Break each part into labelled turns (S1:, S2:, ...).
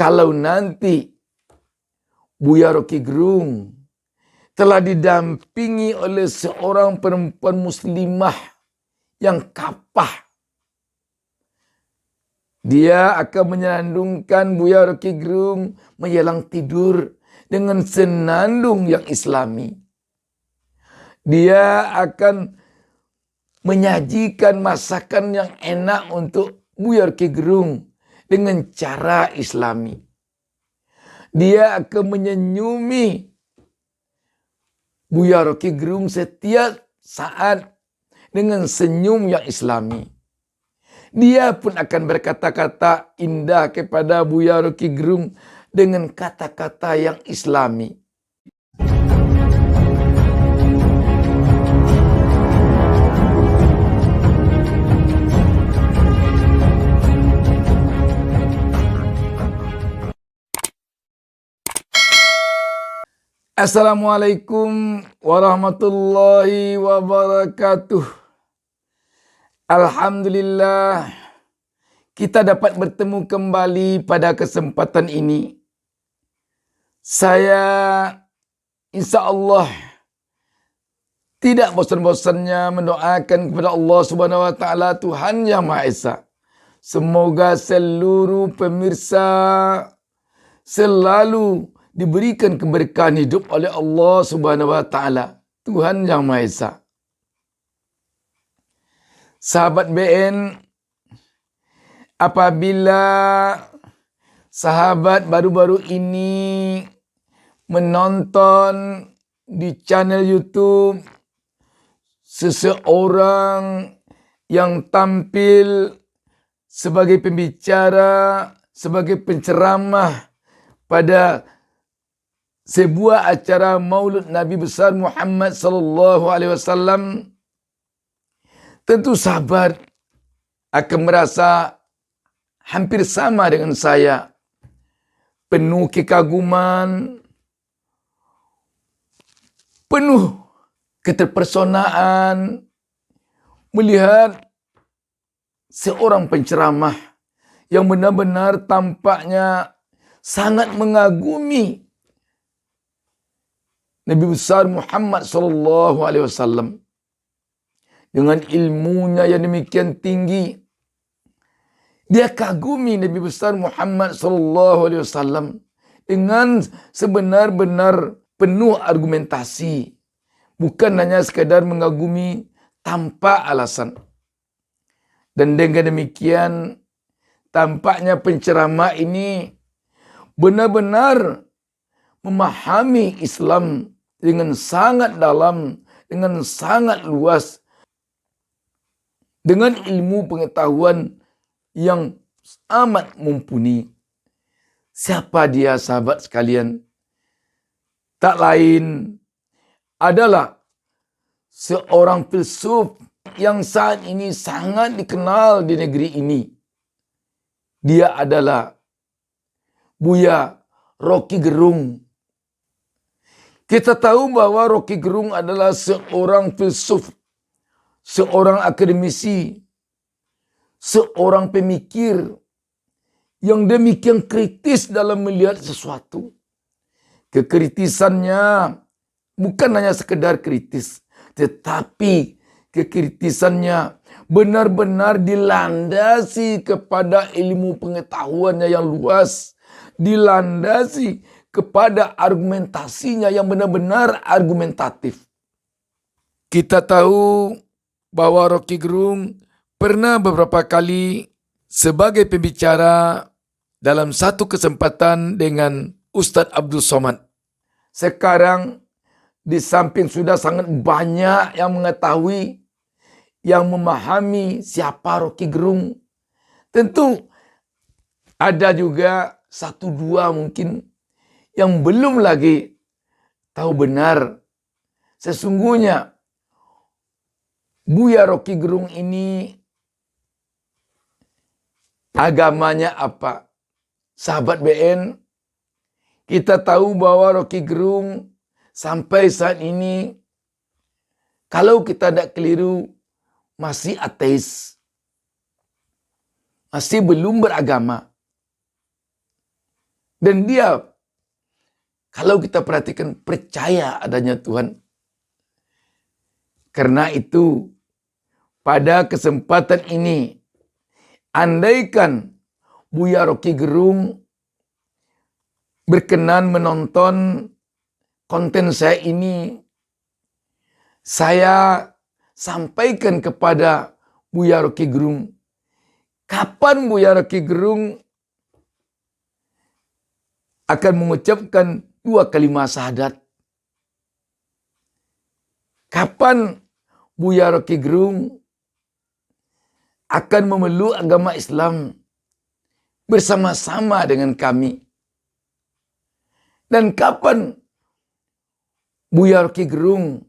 S1: kalau nanti Buya Rocky Gerung telah didampingi oleh seorang perempuan muslimah yang kapah, dia akan menyenandungkan Buya Rocky Gerung menjelang tidur dengan senandung yang islami. Dia akan menyajikan masakan yang enak untuk Buya Rocky Gerung dengan cara islami. Dia akan menyenyumi Buya Rocky Gerung setiap saat dengan senyum yang islami. Dia pun akan berkata-kata indah kepada Buya Rocky Gerung dengan kata-kata yang islami. Assalamualaikum warahmatullahi wabarakatuh. Alhamdulillah, kita dapat bertemu kembali pada kesempatan ini. Saya insya Allah tidak bosan-bosannya mendoakan kepada Allah Subhanahu wa taala, Tuhan Yang Maha Esa. Semoga seluruh pemirsa selalu diberikan keberkahan hidup oleh Allah Subhanahu wa taala, Tuhan Yang Maha Esa. Sahabat BN, apabila sahabat baru-baru ini menonton di channel YouTube seseorang yang tampil sebagai pembicara, sebagai penceramah pada sebuah acara Maulid Nabi besar Muhammad sallallahu alaihi wasallam, tentu sahabat akan merasa hampir sama dengan saya, penuh kekaguman, penuh keterpesonaan melihat seorang penceramah yang benar-benar tampaknya sangat mengagumi Nabi besar Muhammad sallallahu alaihi wasallam dengan ilmunya yang demikian tinggi. Dia kagumi Nabi besar Muhammad sallallahu alaihi wasallam dengan sebenar-benar penuh argumentasi, bukan hanya sekadar mengagumi tanpa alasan. Dan dengan demikian tampaknya penceramah ini benar-benar memahami Islam dengan sangat dalam, dengan sangat luas, dengan ilmu pengetahuan yang amat mumpuni. Siapa dia sahabat sekalian? Tak lain adalah seorang filsuf yang saat ini sangat dikenal di negeri ini. Dia adalah Buya Rocky Gerung. Kita tahu bahwa Rocky Gerung adalah seorang filsuf, seorang akademisi, seorang pemikir yang demikian kritis dalam melihat sesuatu. Kekritisannya bukan hanya sekedar kritis, tetapi kekritisannya benar-benar dilandasi kepada ilmu pengetahuannya yang luas, dilandasi kepada argumentasinya yang benar-benar argumentatif. Kita tahu bahwa Rocky Gerung pernah beberapa kali sebagai pembicara dalam satu kesempatan dengan Ustadz Abdul Somad. Sekarang di samping sudah sangat banyak yang mengetahui, yang memahami siapa Rocky Gerung, tentu ada juga satu dua mungkin yang belum lagi tahu benar sesungguhnya Buya Rocky Gerung ini agamanya apa. Sahabat BN, kita tahu bahwa Rocky Gerung sampai saat ini, kalau kita tidak keliru, masih ateis, masih belum beragama. Dan dia, kalau kita perhatikan, percaya adanya Tuhan. Karena itu, pada kesempatan ini, andaikan Buya Rocky Gerung berkenan menonton konten saya ini, saya sampaikan kepada Buya Rocky Gerung, kapan Buya Rocky Gerung akan mengucapkan 2 kalimat syahadat? Kapan Buya Rocky Gerung akan memeluk agama Islam bersama-sama dengan kami? Dan kapan Buya Rocky Gerung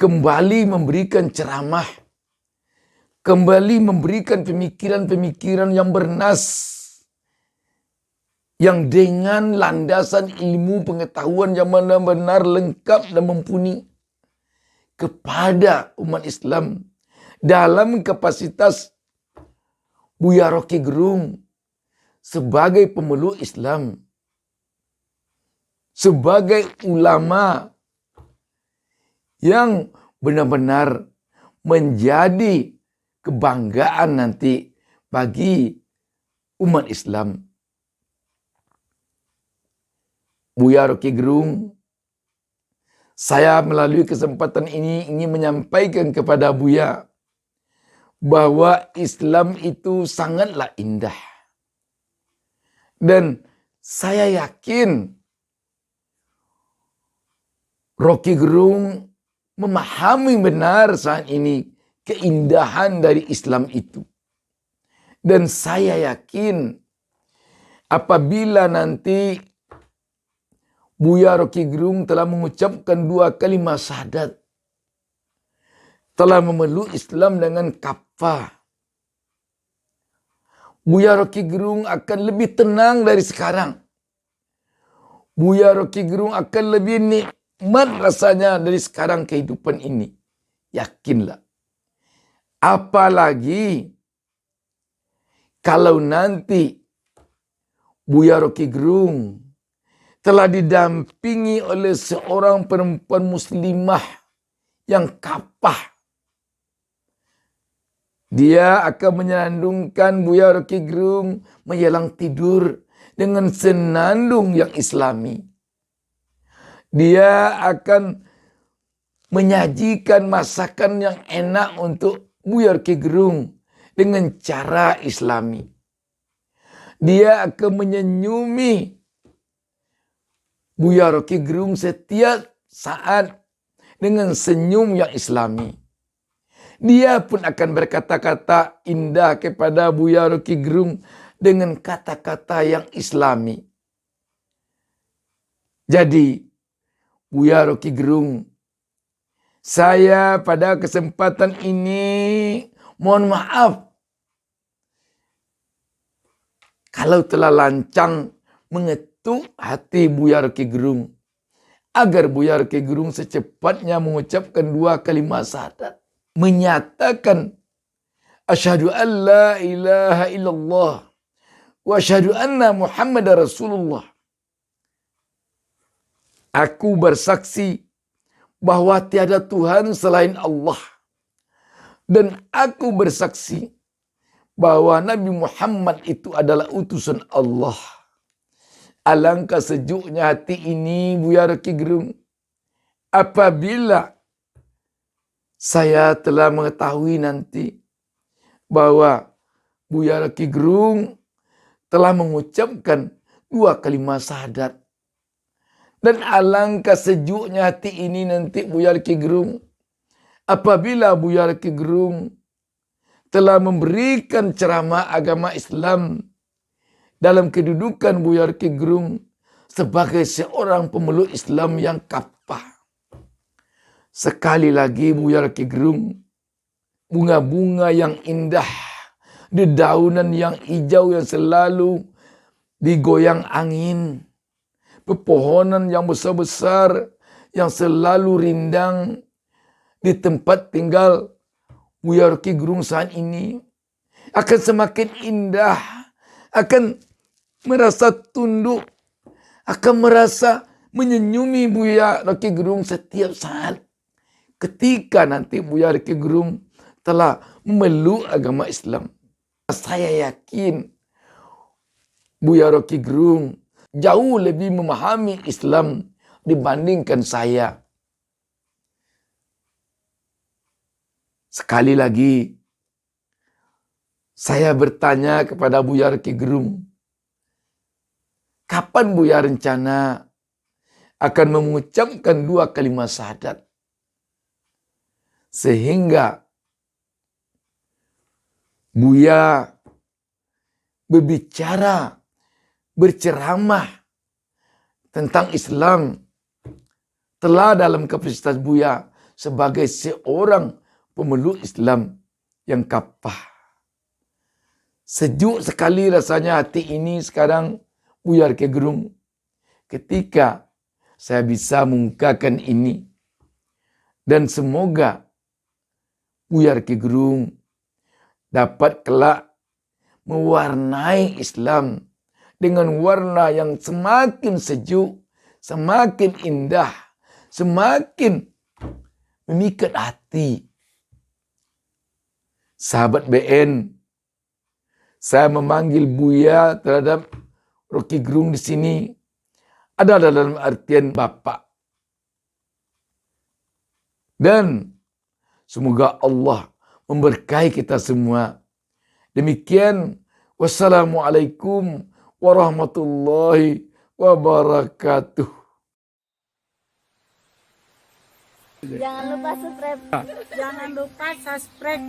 S1: kembali memberikan ceramah, kembali memberikan pemikiran-pemikiran yang bernas, yang dengan landasan ilmu pengetahuan yang benar-benar lengkap dan mumpuni kepada umat Islam dalam kapasitas Buya Rocky Gerung sebagai pemeluk Islam, sebagai ulama yang benar-benar menjadi kebanggaan nanti bagi umat Islam. Buya Rocky Gerung, saya melalui kesempatan ini ingin menyampaikan kepada Buya bahwa Islam itu sangatlah indah. Dan saya yakin Rocky Gerung memahami benar saat ini keindahan dari Islam itu. Dan saya yakin apabila nanti Buya Rocky Gerung telah mengucapkan 2 kalimat syahadat, telah memeluk Islam dengan kafah, Buya Rocky Gerung akan lebih tenang dari sekarang. Buya Rocky Gerung akan lebih nikmat rasanya dari sekarang kehidupan ini. Yakinlah. Apalagi kalau nanti Buya Rocky Gerung telah didampingi oleh seorang perempuan muslimah yang kapah. Dia akan menyandungkan Buya Rocky Gerung menjelang tidur dengan senandung yang islami. Dia akan menyajikan masakan yang enak untuk Buya Rocky Gerung dengan cara islami. Dia akan menyenyumi Buya Rocky Gerung setiap saat dengan senyum yang islami. Dia pun akan berkata-kata indah kepada Buya Rocky Gerung dengan kata-kata yang islami. Jadi, Buya Rocky Gerung, saya pada kesempatan ini mohon maaf kalau telah lancang mengetuk hati Buya Rocky Gerung, agar Buya Rocky Gerung secepatnya mengucapkan 2 kalimat syahadat, menyatakan asyhadu an la ilaha illallah wa asyhadu anna Muhammadar Rasulullah. Aku bersaksi bahwa tiada Tuhan selain Allah, dan aku bersaksi bahwa Nabi Muhammad itu adalah utusan Allah. Alangkah sejuknya hati ini Buya Rocky Gerung apabila saya telah mengetahui nanti bahwa Buya Rocky Gerung telah mengucapkan 2 kalimat syahadat. Dan alangkah sejuknya hati ini nanti Buya Rocky Gerung apabila Buya Rocky Gerung telah memberikan ceramah agama Islam dalam kedudukan Buya Rocky Gerung sebagai seorang pemeluk Islam yang kapah. Sekali lagi Buya Rocky Gerung, bunga-bunga yang indah, dedaunan yang hijau yang selalu digoyang angin, pepohonan yang besar-besar yang selalu rindang di tempat tinggal Buya Rocky Gerung saat ini akan semakin indah, akan merasa tunduk, akan merasa menyenyumi Buya Rocky Gerung setiap saat. Ketika nanti Buya Rocky Gerung telah memeluk agama Islam. Saya yakin Buya Rocky Gerung jauh lebih memahami Islam dibandingkan saya. Sekali lagi, saya bertanya kepada Buya Rocky Gerung, kapan Buya rencana akan mengucapkan 2 kalimat syahadat? Sehingga Buya berbicara, berceramah tentang Islam telah dalam kapasitas Buya sebagai seorang pemeluk Islam yang kapah. Sejuk sekali rasanya hati ini sekarang Buya Rocky Gerung ketika saya bisa mengungkapkan ini. Dan semoga Buya Rocky Gerung dapat kelak mewarnai Islam dengan warna yang semakin sejuk, semakin indah, semakin memikat hati. Sahabat BN, saya memanggil Buya terhadap Rocky Gerung di sini adalah dalam artian Bapak. Dan semoga Allah memberkahi kita semua. Demikian, wassalamualaikum warahmatullahi wabarakatuh.
S2: Jangan lupa subscribe.
S3: Jangan lupa subscribe